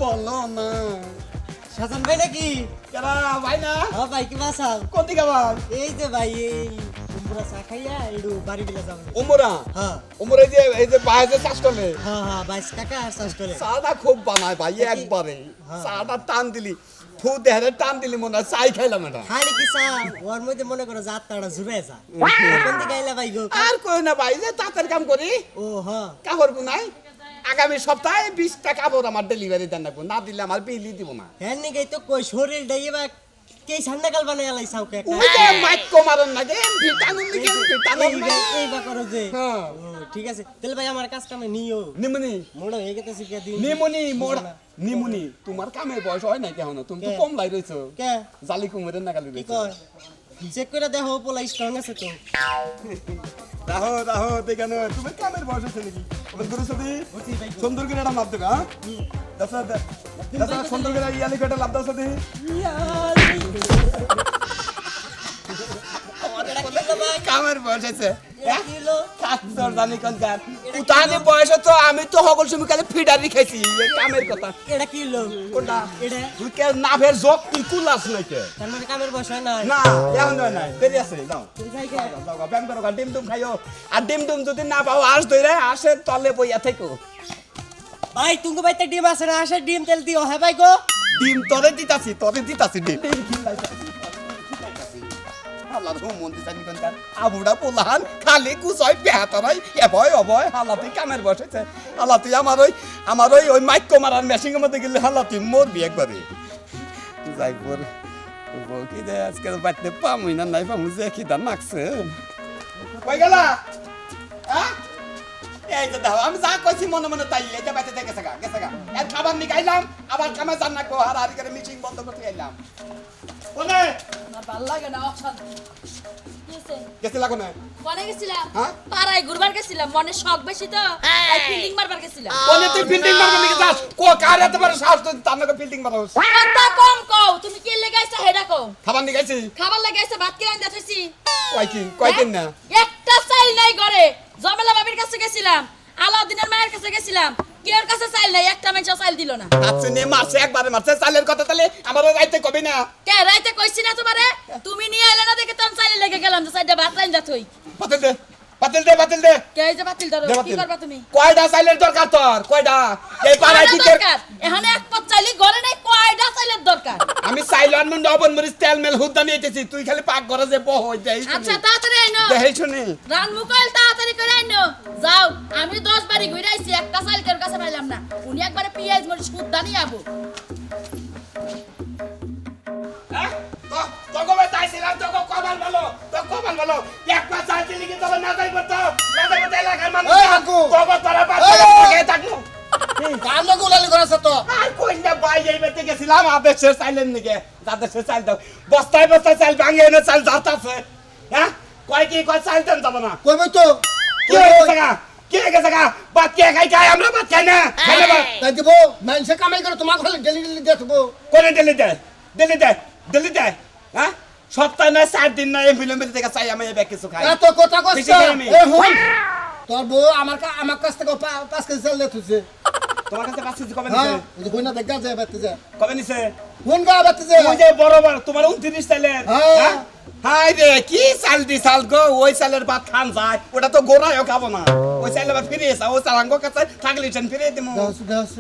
বলো না শাসন ভাই নাকি? কেরা ভাই না হ্যাঁ ভাই কি বাসাও? কোন দিকে ভাই এই যে ভাই এই কুমড়া চা খাইয়া একটু বাড়ি দিলে যাবো। উমরা হ্যাঁ উমরা এই যে বাইরে চাষ করে হ্যাঁ হ্যাঁ বাইশ টাকা আর চাষ করে। চাটা খুব বানায় ভাই একবারে চাটা টান দিলি ফু দেহরে টান দিলি মনে হয় চাই খাইলাম এটা খালি কি চা ওর মধ্যে মনে করো যাত্রাটা জুড়ে যা। কোন দিকে আইলা ভাই গো? আর কই না ভাই যে তাঁতের কাম করি ও হ্যাঁ কাপড় বুনাই আগামী সপ্তাহে 20টা কাপড় আমার ডেলিভারি দেন রাখবো না দিলে আমার বিলি দিব না হ্যাঁ নাকি তো কই শরীর ডাইয়ে বা কে সান্ডাকাল বানাই আলাই চাউকে একটা। ওই যে মাইকো মারন না গে ভিটামিন নিকে ভিটামিন এই বা করো যে। হ্যাঁ ও ঠিক আছে তাহলে ভাই আমার কাজ কামে নিও। নিমুনি মোড় হয়ে গেছে শিখে দিন। নিমুনি মোড় নিমুনি তোমার কামের বয়স হয় না কেন তুমি তো কম লাই রইছো কে জালি কুমড়ের নাগালি কি রইছো কয়? চেক করে দেখো পোলা স্ট্রং আছে তো। রাহো রাহো দেখান তুমি কামের বয়স আছে নাকি ওদের গুরু সাথে সুন্দর করে একটা লাভ দেবা দাসা দাসা সুন্দর করে ইয়ালি কেটে লাভ দাও সাথে কামের বয়স আছে জানি কোন কার উতানি বয়স তো আমি তো সকল সময় খালি ফিডারি খাইছি এই কামের কথা এটা কি লো? কোনটা এটা তুই কে নাভের জক ইকুল আস নাকি তার মানে কামের বসা নাই। না এখন নয় নাই দেরি আছে যাও তুই যাই গে। যাও ব্যায়াম করো ডিম ডুম খাইও আর ডিম ডুম যদি না পাও আস ধরে আসে তলে বইয়া থেকো ভাই তুমি বাইতে ডিম আছে না? আসে ডিম তেল দিও হ্যাঁ ভাই গো। ডিম তরে দিতাছি ডিম হালার হুম মন্দির জানি কোন কার আবুড়া পোলাহান খালি কুচয় পেহাতরাই এবয় অবয় হালাতি কামের বসেছে হালাতি আমার ওই মাইক্রো মারার মেশিনের মধ্যে গেলে হালাতি মরবি একবারে যাই পর কি দে আজকে বাড়িতে পামুই না নাই পামু যে খিদা নাকছে কই গেলা হ্যাঁ এই যে দাও আমি যা কইছি মনে মনে তাই এই যে বাইতে গেছে গা এর খাবার নিকাইলাম আবার কামে জান না কো আর করে মিটিং বন্ধ করতে আইলাম কোনে না ভাল লাগে না অপশন কিছে গেছে লাগো না কোনে গেছিলাম হ্যাঁ? পাড়ায় ঘুরবার গেছিলাম মনে শখ বেশি তো তাই ফিল্ডিং মারবার গেছিলাম কোনে তুই বিল্ডিং মারবো নাকি যাস কো কার এত বড় সাহস তুই তার নাকি বিল্ডিং মারোস কথা কম কও তুমি কি লাগাইছো হেডা কও খাবার নিকাইছি খাবার লাগাইছো ভাত কিরান দাথইছি কয়দিন না একটা চাইল নাই ঘরে জমেলা বাবির কাছে গেছিলাম আলাউদ্দিনের মায়ের কাছে গেছিলাম কের কাছে চাইল নাই একটা মানুষ চাইল দিল না আচ্ছা নে মারছে একবারে মারছে চালের কথা তাহলে আমারও রাইতে কবি না কে রাইতে কইছি না তোমারে তুমি নিয়ে আইলে না দেখে তো আমি চাইলে লেগে গেলাম যে সাইডে ভাত রাইন দাথই পাতিল দে কে এই যে বাতিল ধরো দে কি বাতিল। করবা তুমি কয়টা চাইলের দরকার তোর কয়টা এই পাড়ায় কি দরকার এখানে এক পথ চাইলি ঘরে নাই কয়টা চাইলের দরকার আমি চাইলাম মন লবণ মরিচ তেল মেল হুদা নিতেছি তুই খালি পাক ঘরে যে বহ দেই আচ্ছা তাড়াতাড়ি আইনো দেই শুনি রান মুকল তাড়াতাড়ি করে আইনো যাও আমি 10 বাড়ি ঘুরে আইছি একটা চাইল কের কাছে পাইলাম না উনি একবারে পেঁয়াজ মরিচ হুদা নিয়ে আবো হ্যাঁ তো কবে তাইছিলাম তো কমাল ভালো একবার চাইছিলি কি তবে না যাই করতে এলাকার মানুষ এই হাকু! কবে তোরা বাদ এই! দিয়ে থাকবো কার লোক উলালি করেছে তো আর কই না ভাই এই বেতে গেছিলাম আদেশে চাইলেন নাকি আদেশে চাইল দাও বস্তায় চাইল ভাঙে এনে চাইল যাতাছে হ্যাঁ কয় চাইল দেন যাব না কইবে তো কি হয়ে গেছে গা বাদ কে খাই আমরা বাদ খাই না খাই না বাদ। তাই দিব মানুষে কামাই করে তোমার খালি ডেলি দিয়ে দেবো কোনে দিল্লি দেয় হ্যাঁ সপ্তাহ না 4 দিন না এই বিলম্বিত থেকে চাই আমি এই ব্যাগ কিছু খাই এত কথা কইছ বেশি খাই আমি। এ হুন তোর বউ আমার কাছ থেকে 5 কেজি চাল লেতুছে তোমার কাছে 5 কেজি কবে হ্যাঁ নিছে ওই কইনা দেখা যায় বাতে যায় কবে নিছে হুন গা বাতে যায় ওই যে বড় তোমার 29 সালের হ্যাঁ। হ্যাঁ হাই রে কি চাল দি চাল গো ওই চালের ভাত খান যায় ওটা তো গোড়ায়ও খাবো না ওই চালের ভাত ফিরে এসা ও চালাঙ্গ কাছে থাকলে ছেন ফিরে দিমু দাস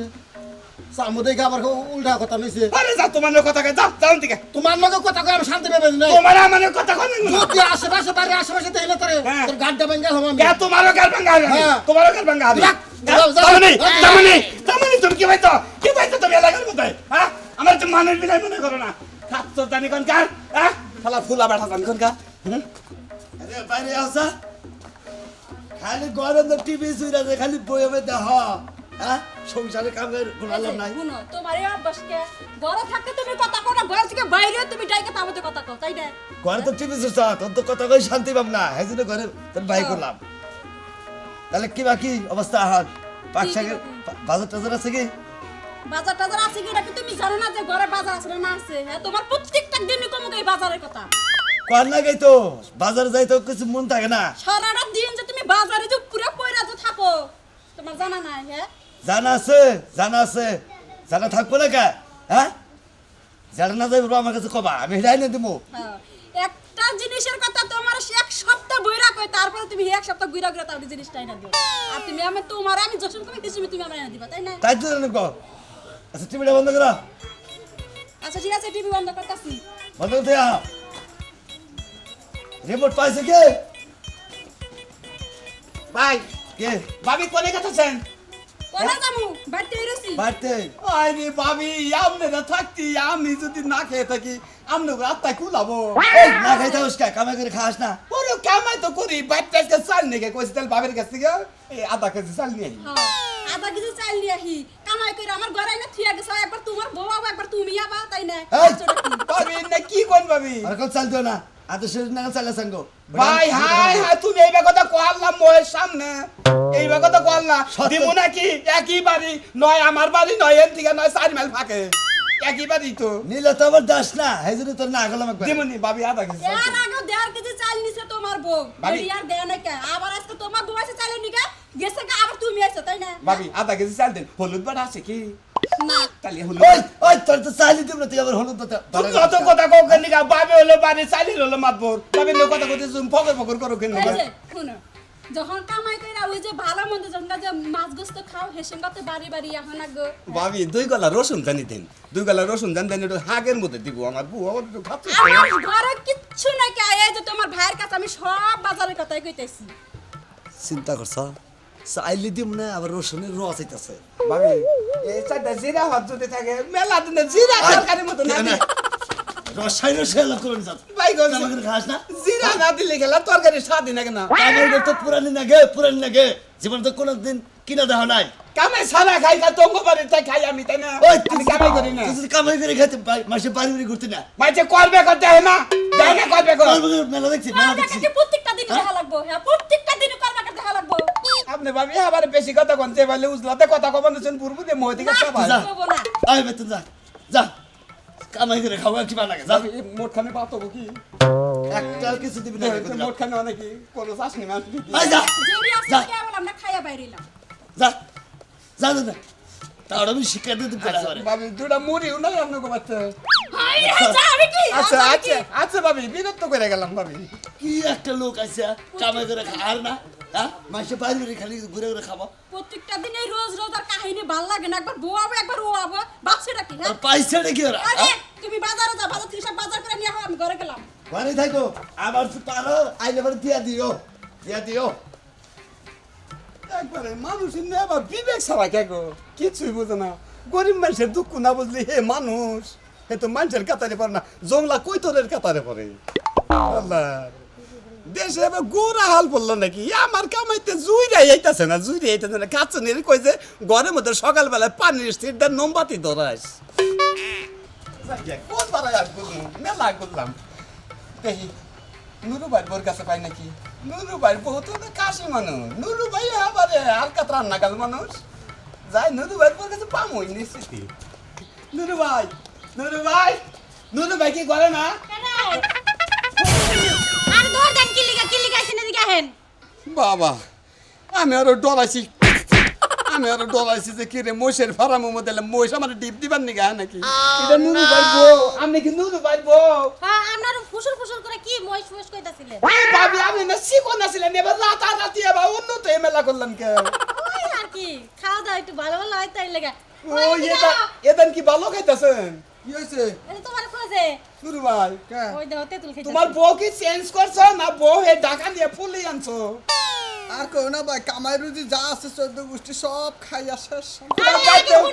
সামুদে খাবার উল্টা কথা নিছে আরে যা তোমার কথা কই যাও দিকে তোমার লগে কথা কই আমি শান্তি পাবে না তোমার আমার কথা কই না যদি আশেপাশে বাড়ি আশেপাশে দেখলে তোর হ্যাঁ। তোর গাড্ডা ভাঙা হলো আমি কে তোমারও গাল ভাঙা হবে হ্যাঁ। তোমারও গাল ভাঙা হবে যাক, যাও, যাও। তামনি তুমি কি পাইতো তুমি এলাকার মধ্যে হ্যাঁ আমার তো মানুষ বিলাই মনে করো না খাচ্ছ জানি কোন কার হ্যাঁ শালা ফুলা বেটা জানি কোন কার আরে বাইরে আসা খালি গরম টিভি সুইরা যে খালি বইবে দেহ হ্যাঁ সংসারে কামের কোনো আলাপ নাই শুনো তোমার এই অভ্যাসকে ঘরে থাকতে তুমি কথা কও না ঘর থেকে বাইরে তুমি ডাইকে তামতে কথা কও তাই না ঘরে তো টিভি সুসা তোর তো কথা কই শান্তি পাম না হেজিনে ঘরে তোর বাই করলাম তাহলে কি বাকি অবস্থা হাত পাক শাকের বাজার টাজার আছে কি বাজার টাজার আছে কি নাকি তুমি জানো না যে ঘরে বাজার আছে না আছে হ্যাঁ তোমার প্রত্যেকটা দিনই কম এই বাজারের কথা কোন না গাই তো বাজার যাই তো কিছু মন থাকে না সারাটা দিন যে তুমি বাজারে যে পুরো পয়রা যে থাকো তোমার জানা নাই হ্যাঁ জানা আছে জানা থাকবো না কে হ্যাঁ জানা না যাইবো আমার কাছে কবা আমি হেডাই না দেবো হ্যাঁ, একটা জিনিসের কথা তোমার এক সপ্তাহ বইরা কই তারপরে তুমি এক সপ্তাহ ঘুরা ঘুরা তার জিনিসটাই না দিও আর তুমি আমি তোমার আমি যখন কই হিসেবে তুমি আমার এনে দিবা তাই না তাই তো জানো কো আচ্ছা টিভিটা বন্ধ করো আচ্ছা ঠিক আছে টিভি বন্ধ করতেছি বন্ধ করতে রিমোট পাইছে কে ভাই কে ভাবি কোনে গেছেন কোনা যামু বাড়তে রইছি বাড়তে আরে ভাবি আমনে না থাকতি আমি যদি না খেয়ে থাকি আমনে রাতটা কুলাবো এই না খাইতে হোস কে কামাই করে খাস না ওরে কামাই তো করি বাইরটাকে চাল নিয়ে কইছি তাহলে বাবার কাছ থেকে এই আধা কেজি চাল নিয়ে আই। হ্যাঁ আধা কেজি চাল নিয়ে আহি কামাই কইরা আমার ঘরে না থিয়া গেছ একবার তোমার বউ আবা একবার তুমি আবা তাই না এই! ভাবি না কি কোন ভাবি আর কোন চাল দিও না আদর্শের না চাল সঙ্গ ভাই হাই হাই তুমি এই কথা কইলাম মোয়ের সামনে এই কথা কইলা সত্য। দিমু নাকি একই বাড়ি নয় আমার বাড়ি নয় এর থেকে নয় 4 মাইল ফাঁকে একই বাড়ি তো নীলা তো আবার দাস না এই জন্য তোর না গেলাম একবার দিমুনি ভাবি আধা কেজি চাল এর দিমু। আগে 1.5 কেজি চাল নিছে তোমার বউ ভাবি। এর আর দেয় না কে আবার আজকে তোমার বউ আছে চালের নিকা গেছে কা আবার তুমি আইছো তাই না ভাবি আধা কেজি চাল দেন হলুদ বাড়া আছে কি না তাহলে হলুদ ওই ওই তোর তো চালি দিব না তুই আবার হলুদ তো তুমি অত কথা কও কেন নিকা বাবে হলো বাড়ি চালির হলো মাতবর তবে নো কথা কইতে তুমি ফকর ফকর করো কেন এই যে শুনো যখন কামাই কইরা ওই যে ভালো মন্দ যখন যে মাছ গোস্ত খাও হেসেন গাতে বাড়ি বাড়ি এখন গো ভাবি 2 গলা রসুন জানি দেন 2 গলা রসুন জান দেন একটু হাগের মধ্যে দিব আমার বউ আমার একটু খাচ্ছে আমার ঘরে কিচ্ছু নাই কে এই যে তোমার ভাইয়ের কাছে আমি সব বাজারের কথাই কইতেছি চিন্তা করছ চাইলি দিব না আবার রসুনের রস আইতাছে ভাবি এই চারটা জিরা হাত যদি থাকে মেলা দিনে জিরা তরকারির মতো না দিলে- রসাই রসাই লাভ করুন যাত ভাই গো কামাই করে খাস না জিরা না দিলে গেলা তরকারি স্বাদ না কেন কামাই করতে পুরানি না গে জীবন তো কোনোদিন কিনা দেওয়া নাই কামে সারা খাই কা তোমার বাড়িতে খাই আমি তাই না ওই আমি কামাই করি না তুই যদি কামাই করে খাইতে মাসে বাড়ি বাড়ি ঘুরতে না মাঝে করবে করতে হয় না যাই না করবে কর মেলা দেখছি মেলা দেখছি আমাকে প্রত্যেকটা দিন দেখা লাগবো হ্যাঁ প্রত্যেকটা দিন করবাকে দেখা লাগবো আপনি ভাবি আবার বেশি কথা কোনতে বলে উজলাতে কথা কব না পূর্ব দিয়ে মই থেকে সব যা করবো না আয় বেতন যা যা কামাই করে খাওয়া কি বানাগে যা ভাবি মোট খানে পাতো কি একটা কিছু দিবি না মোট খানে অনেক কোন চাষনি মাছ দিবি আয় যা জেরি যা। আছে কেবল আমরা খাইয়া বাইরিলাম যা যা না তাহলে আমি শিক্ষা দিতে পারি ভাবি দুটা মুড়িও নাই আপনাকে বাচ্চা হাই রে যা আমি কি আচ্ছা আমি কি? আচ্ছা আচ্ছা ভাবি বিরক্ত করে গেলাম ভাবি কি একটা লোক আছে কামাই করে খার না হ্যাঁ মাসে বাড়ি বাড়ি খালি ঘুরে ঘুরে খাবো প্রত্যেকটা দিন এই রোজ রোজ আর কাহিনী ভাল লাগে না একবার বউ আবো একবার ও আবো বাচ্চাটা কি হ্যাঁ আর পয়সা নাকি ওরা আরে তুমি বাজারে যা বাজার থেকে সব বাজার করে নিয়ে আও আমি ঘরে গেলাম ঘরে থাকো আবার পারো আইলে পরে দিয়া দিও একবারে মানুষের না আবার বিবেক ছাড়া কে গো কিছুই বুঝে না গরিব মানুষের দুঃখ না বুঝলি হে মানুষ হে তো মানুষের কাতারে পড়ে না জংলা কৈতরের কাতারে পড়ে আল্লাহ দেশে এবার গোড়া হাল পড়লো নাকি আমার কামাইতে জুইরাই আইতাছে না কাছে নিয়ে কই যে ঘরের মধ্যে সকালবেলায় পানির স্থির দেন নম্বাতি ধরাস কোন পাড়ায় আর বললাম মেলা করলাম দেখি নুরু ভাই বোর কাছে পাই নাকি নুরু ভাই বহুত কাশি মানুষ নুরু ভাই আবার হালকা ত্রাণ নাগাল মানুষ যাই নুরু ভাই বোর কাছে পামই নিশ্চিত নুরু ভাই কি করে না আর দৌড় দেন কি লিগা আইছেন এদিকে আহেন বাবা আমি আরো ডরাইছি যে কি রে মোষের ফার্মের মধ্যে মোষ আমার ডিপ দিবার নিগা নাকি এটা নুরু ভাই বউ আপনি কি নুরু ভাই বউ হ্যাঁ আপনার ফুসুর ফুসুর করে কি মইস মইস কইতাছিলেন ওই ভাবি আপনি না শিখুন আসলেন এবার রাতারাতি এবার উন্নত এমেলা করলেন কে ওই আর কি খাওয়া দাওয়া একটু ভালো ভালো হয় তাই লাগা ও এদান কি ভালো খাইতেছেন কি হয়েছে এই তোমার খোঁজে নুরু ভাই ওই দাও তেতুল খেতে তোমার বউ কি চেঞ্জ করছো না বউ হে ঢাকা দিয়ে ফুলি আনছো আর কই না ভাই কামাই রুজি যা আছে 14 গোষ্ঠী সব খাইয়া শেষ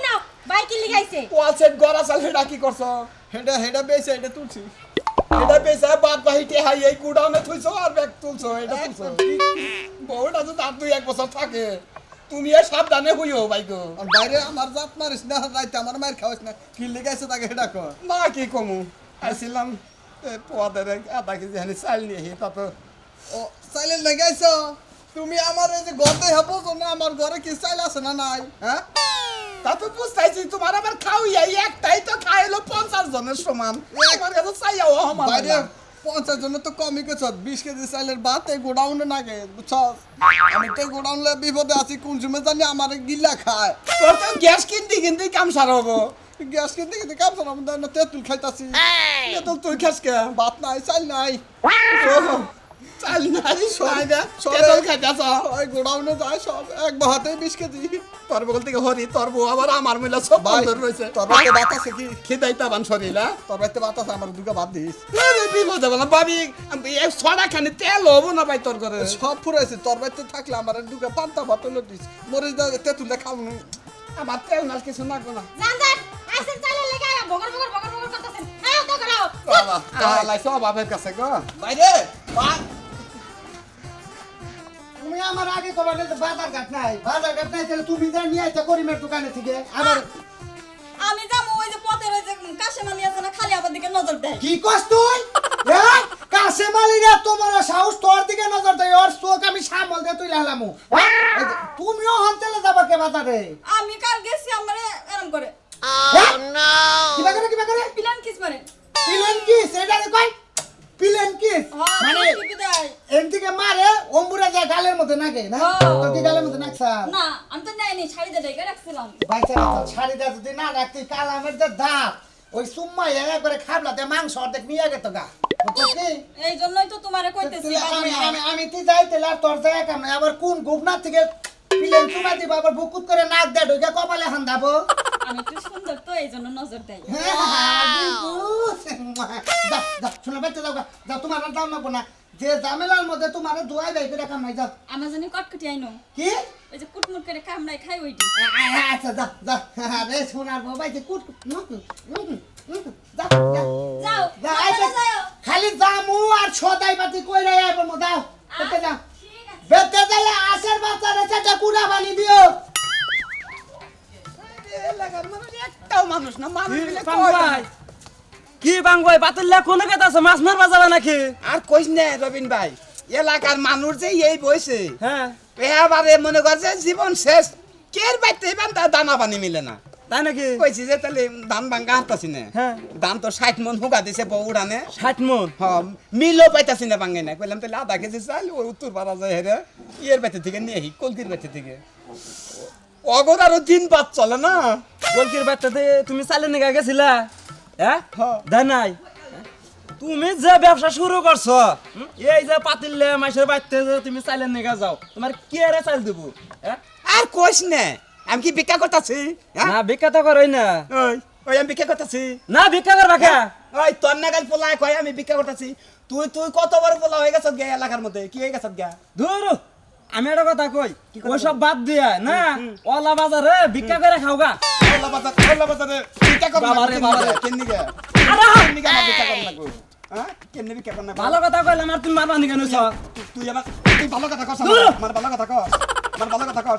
না ভাই কি লিগাইছে ওয়াল সেট গড়া চাল হেডা কি করছো হেডা বেচে এটা তুলছি এটা পেছা বাদ বাহিতে হাই এই গুডাউনে থুইছো আর ব্যাগ তুলছো এটা তুলছো বউটা তো তার 2-1 বছর থাকে তুমি এ সাবধানে হইও ভাই গো আর বাইরে আমার জাত মারিস না রাইতে আমার মার খাওয়াস না কি লিগাইছে তাকে হেডা কর না কি কমু আইছিলাম পোয়াদের আধা কেজি হানি চাল নিয়ে তা তো ও চাইলে লাগাইছো তুমি আমার এই যে ঘরতে হবো না আমার ঘরে কি চাইল আছে না নাই হ্যাঁ তা তো বুঝতেছি তোমার আবার খাওয়াই একটাই তো খাইলো 50 জনের সমান আমার কাছে চাইয়াও আমার বাইরে 50 জন তো কমই কেছ 20 কেজি চাইলের ভাত এই গোডাউনে নাগে বুঝছ আমি তো বিপদে আছি কোন সময় জানি আমার গিল্লা খায় তোর তো গ্যাস কিনতে কাম সারা হবো গ্যাস কিনতে কিনতে কাম সারা আমাদের না তেঁতুল খাইতাছি তো তুই খাস কে ভাত নাই চাল নাই চাল নাই সরে তেল খাইতাছ ওই গোডাউনে যায় সব এক বাহাতে 20 কেজি তোর বগল থেকে হরি তোর বউ আবার আমার মিলা সব ভাই বন্ধ রয়েছে তোর বাড়িতে ভাত আছে কি খিদাইতা বান শরীলা তোর বাড়িতে ভাত আছে আমার দুটো ভাত দিস বিপদে বলা ভাবি ছড়া খানি তেল হবো না ভাই তোর ঘরে সব ফুরাইছে তোর বাড়িতে থাকলে আমার দুটো পান্তা ভাত হলো দিস মরিচ দা তেঁতুলে খাও আমার তেল না কিছু না কোনো জান জান আইসেন চাইলে লেগে বগর করতেছেন আয় তো করাও আলাই সব বাপের কাছে গো বাইরে তুমি আমার আগে কবার বাজার ঘাট নাই তাহলে তুমি যা নিয়ে আইছো করিমের দোকানে থেকে আবার আমি যাবো ওই যে পথের ওই যে কাশেমালি আছে না খালি আবার দিকে নজর দেয় কি কস তুই কাছে মালিরা তোমার সাহস তোর দিকে নজর দেয় ওর চোখ আমি সামল দিয়ে তুই লালামু তুমিও হন্তেলে যাবা কে বাজারে আমি কাল গেছি আমারে এরম করে কিবা করে প্ল্যান কিস মারে পিলেন কিস এটা কই পিলেন কিস মানে মানে কি দেয় এদিকে মারে অম্বুরা যায় গালের মধ্যে নাগে না তোর কি গালের মধ্যে নাকছা না আমি তো নেয়নি শাড়িতে ঢেকে রাখছিলাম বাইচা ছাড়ি দে যদি না রাখতি কালামের যে দাঁত ওই সুম্মা একবারে খাবলাতে মাংস অর্ধেক নিয়ে গেত গা বুঝছিস কি এই জন্যই তো তোমারে কইতেছি আমি তুই যাইতে আর তোর যায় কাম নাই আবার কোন গুবনা থেকে পিলেন তুমা দিবা আবার বুকুত করে নাক দে ঢুকে কপালে হান্দাবো আমি একটু সুন্দর তো এই জন্য নজর দেয় শোনা বাইতে যাও যাও তোমার দাম নাবো না যে ঝামেলার মধ্যে তোমার দোয়াই দেয় করে কাম নাই যাও আমার জন্য কটকটি আইনো কি ওই যে কুটমুট করে কামড়াই খাই ওইটি আচ্ছা যা যা রে সোনার বাবা যে কুট যা যাও যা সাবধানে যাও খালি জামু আর সদাই পাতি কই রে আইবো মো দাও বেতে যাও ঠিক আছে বেতে যাইলে আশের বাচ্চারে সেটা কুড়া বানি দিও এলাকার মানুষ একটাও মানুষ না মানুষ মিলে ভাই কি বাংবাই পাতল্লা কোন কথা আছে মাছ মারবা যাবে নাকি আর কইস না রবিন ভাই এলাকার মানুষ যে এই বইছে হ্যাঁ এবারে মনে করছে জীবন শেষ কের বাইতে এবার তার দানা পানি মিলে না তাই নাকি কইছি যে তাহলে ধান ভাঙ্গা হাঁটতাছি না হ্যাঁ। দাম তো 60 মন হুগা দিছে বউ উড়ানে 60 মন হ মিলও পাইতাছি না ভাঙ্গে না কইলাম তাহলে আধা কেজি চাল ওই উত্তর পাড়া যায় হেরে ইয়ের বাইতে থেকে নিয়ে আহি কলকির বাইতে থেকে অগর আরো দিন বাদ চলে না গোলকির বাচ্চাতে তুমি চালে নিগা গেছিলা হ্যাঁ হ্যাঁ। দেখ নাই তুমি যে ব্যবসা শুরু করছো এই যে পাতিলে মাসের বাড়িতে যে তুমি চাইলে নিগা যাও তোমার কি আরে চাল দেব হ্যাঁ আর কইস না আমি কি ভিক্ষা করতাছি না ভিক্ষা তো করই না ওই ওই আমি ভিক্ষা করতাছি না ভিক্ষা করবা কে ওই তোর নাগাল পোলায় কয় আমি ভিক্ষা করতাছি তুই তুই কত বড় পোলা হয়ে গেছ গে এলাকার মধ্যে কি হয়ে গেছ গা ধুর আমি একটা কথা কই ওসব বাদ দিয়া না ওলা বাজারে ভিক্ষা করে খাওগা আল্লাহ বাজারে ভিক্ষা কর বাবারে, বাবারে। কেন্নি গে আরে কেন্নি গে আমার ভিক্ষা কর না কই হ্যাঁ কেন্নি ভিক্ষা কর না ভালো কথা কইলাম আর তুমি মারবা নি কেন তুই আমার তুই ভালো কথা কর দূর। আমার ভালো কথা কর আমার ভালো কথা কর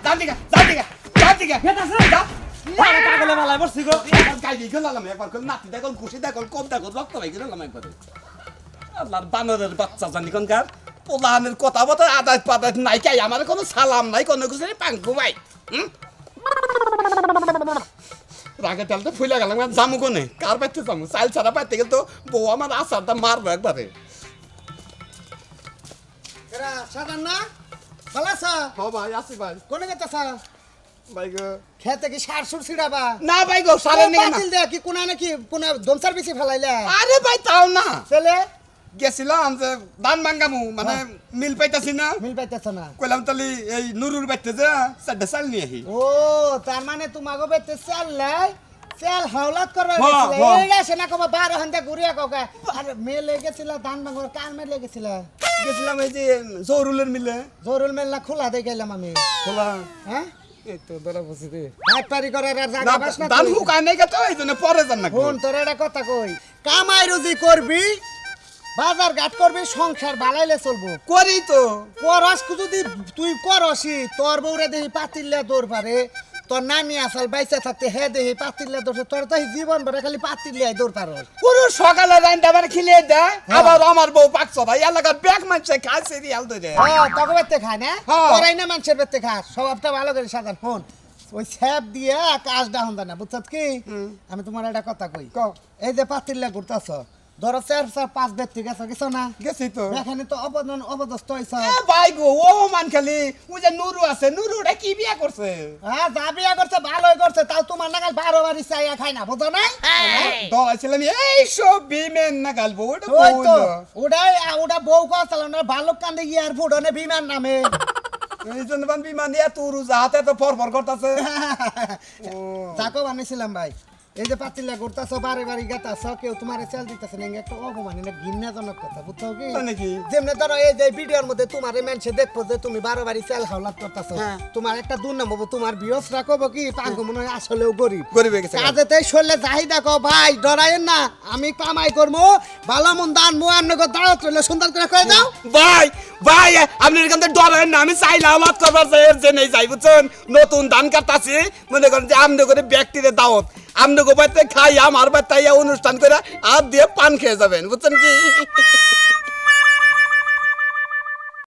যা দিগা যা দিগা যা দিগা ঠিক আছে যা আরে পাগলে মালাই বসছি গো একবার গাই দিয়ে গেলাম একবার কল নাতি দেখল খুশি দেখল কম দেখল রক্ত ভাই গেলাম একবারে আল্লাহর বানরের বাচ্চা জানি কোনকার পোলাহানের কথা বলতে আদায় পাদায় নাই কাই আমার কোনো সালাম নাই কোনো কিছু নেই পাঙ্কু ভাই রাগে তেলতে ফুলে গেলাম জামু কোনে কার পাইতে জামু চাল ছাড়া পাইতে গেলে তো বউ আমার আচারটা মারবো একবারে এরা সাধারণ না ভালো আছা হ ভাই আসি ভাই কোনে গেতাছা ভাই গো খেতে কি সার সুর ছিড়াবা না ভাই গো সারে নিয়ে না বাতিল দে কি কোনা নাকি কোনা দমসার বেশি ফেলাইলা আরে ভাই তাও না চলে গেছিলাম যে ধান ভাঙ্গামু মানে মিল পাইতাছি না মিল পাইতেছ না কইলাম তাহলে এই নুরুর বাইতে যে চারটে চাল নিয়ে আহি ও তার মানে তোমাকে বেতে চাল লাই চাল হাওলাত করবা হ্যাঁ, গেছিলে হ্যাঁ। এইটা সেনা কবা 12 ঘন্টা ঘুরিয়া কাকা আর মেলে গেছিল ধান ভাঙর কার মেলে গেছিল গেছিলাম এই যে জরুলের মিলে জরুল মেল না খোলা দে গেলাম আমি খোলা হ্যাঁ এই তো ধরা বসে রে হাত পারি করার আর জায়গা বাস না ধান হুকায় নাই তো এই জন্য পরে যান না ফোন তোর একটা কথা কই কামাই রুজি করবি বাজার ঘাট করবি সংসার বালাইলে চলবো করি তো করস যদি তুই করসি তোর বউরে দেহি পাতিল্লা দৌড় পারে তোর নানি আসাল বাইসা থাকতে হে দেহি পাতিল্লা দৌড় তোর তো জীবন ভরে খালি পাতিল্লাই দৌড় পারস পুরো সকালে রাইন্দা মানে খিলে দেয় আবার আমার বউ পাকছ ভাই এলাকার ব্যাগ মানছে খায় সিরিয়াল ধরে তবে বেতে খায় না হ্যাঁ। তোরাই না মানুষের বেতে খা স্বভাবটা ভালো করে সাজান ফোন ওই স্যাপ দিয়ে কাজ ডাউন দেয় না বুঝছত কি আমি তোমার একটা কথা কই কও। এই যে পাতিল্লা ঘুরতাছ ধরো 4-5 বেদ ঠিক আছে কিছু না গেছি তো এখানে তো অপদস্থ হইছ এ ভাই গো ও মান খালি ওই যে নুরু আছে নুরুটা কি বিয়া করছে হ্যাঁ যা বিয়া করছে ভালোই করছে তাও তোমার নাগাল 12 বাড়ি চাইয়া খাই না বুঝো না দলাইছিলাম এই সব বিমেন না গালবো ওটা ওই তো বললো ওটা বউ কথা না ভালুক কান্দে এয়ারপোর্ট অনে বিমান নামে এই জন্য বান বিমান দিয়া তুরু যাতে তো ফর করতেছে যাকো বানিয়েছিলাম ভাই এই যে পাতিলা করতেছ বারে বারে গাতাছ কেউ তোমার চাল দিতেছে না একটা অপমান না ঘৃণাজনক কথা বুঝছো কি তাই নাকি? যেমনি ধরো এই যে ভিডিওর মধ্যে তোমার মানুষে দেখবো যে তুমি বারে বারে চাল খাওয়াত করতেছ তোমার একটা দুর্নাম হবো তোমার বিয়স রাখবো কি পাঙ্গ মনে হয় আসলেও গরিব গরিব হয়ে গেছে কাজেতে শরীরে চাহিদা কো ভাই ডরাইন না আমি কামাই করবো ভালো মন দান মু আপনাকে দাওয়াত রইলো সুন্দর করে করে দাও ভাই ভাই আপনি এখান থেকে ডরেন না আমি চাইলাম মাত করবার চাই এর যে নেই যাই বুঝছেন নতুন ধান কাটতাছি মনে করেন যে আমনে করে ব্যক্তিরে দাওয়াত আমনে গোবাইতে খাই আমার বাড়িতে অনুষ্ঠান করে আর দিয়ে পান খেয়ে যাবেন বুঝছেন কি